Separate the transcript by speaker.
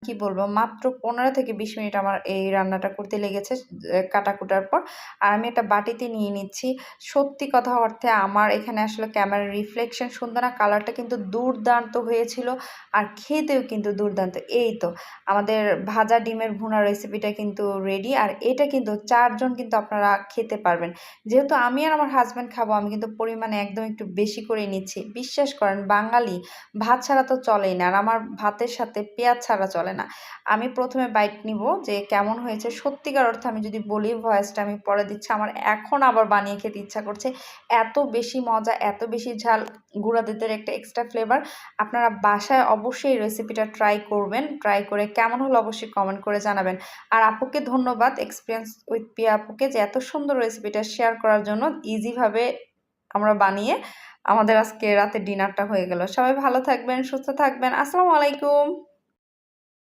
Speaker 1: কি বলবো, মাত্র 15 থেকে 20 মিনিট আমার এই রান্নাটা করতে লেগেছে কাটাকুটার পর। আর আমি একটা বাটিতে নিয়ে নিচ্ছি। সত্যি কথা অর্থে আমার এখানে আসলে ক্যামেরার রিফ্লেকশন সুন্দর না, কালারটা কিন্তু দুর্দান্ত হয়েছিল আর খেতেও কিন্তু দুর্দান্ত। এই তো আমাদের ভাজা ডিমের ভুনা রেসিপিটা কিন্তু রেডি। আর এটা কিন্তু 4 জন কিন্তু আপনারা খেতে পারবেন। যেহেতু আমি আর আমার হাসব্যান্ড খাবো, আমি কিন্তু পরিমাণে একদম একটু বেশি করেই নিচ্ছি। বিশ্বাস করেন, বাঙালি ভাত ছাড়া তো চলেই না, আর আমার ভাতের সাথে পেঁয়াজ ছাড়া চলে না। আমি প্রথমে বাইট নিব যে কেমন হয়েছে। সত্যিকার অর্থে আমি যদি বলি, ভয়েসটা আমি পরে দিচ্ছি, আমার এখন আবার বানিয়ে খেতে ইচ্ছা করছে। এত বেশি মজা, এত বেশি ঝাল, গুঁড়া দুধের একটা এক্সট্রা ফ্লেভার। আপনারা বাসায় অবশ্যই রেসিপিটা ট্রাই করবেন। ট্রাই করে কেমন হলো অবশ্যই কমেন্ট করে জানাবেন। আর আপুকে ধন্যবাদ, এক্সপিরিয়েন্স উইথ পিয়া আপুকে, যে এত সুন্দর রেসিপিটা শেয়ার করার জন্য। ইজিভাবে আমরা বানিয়ে আমাদের আজকে রাতে ডিনারটা হয়ে গেল। সবাই ভালো থাকবেন, সুস্থ থাকবেন। আসসালামু আলাইকুম।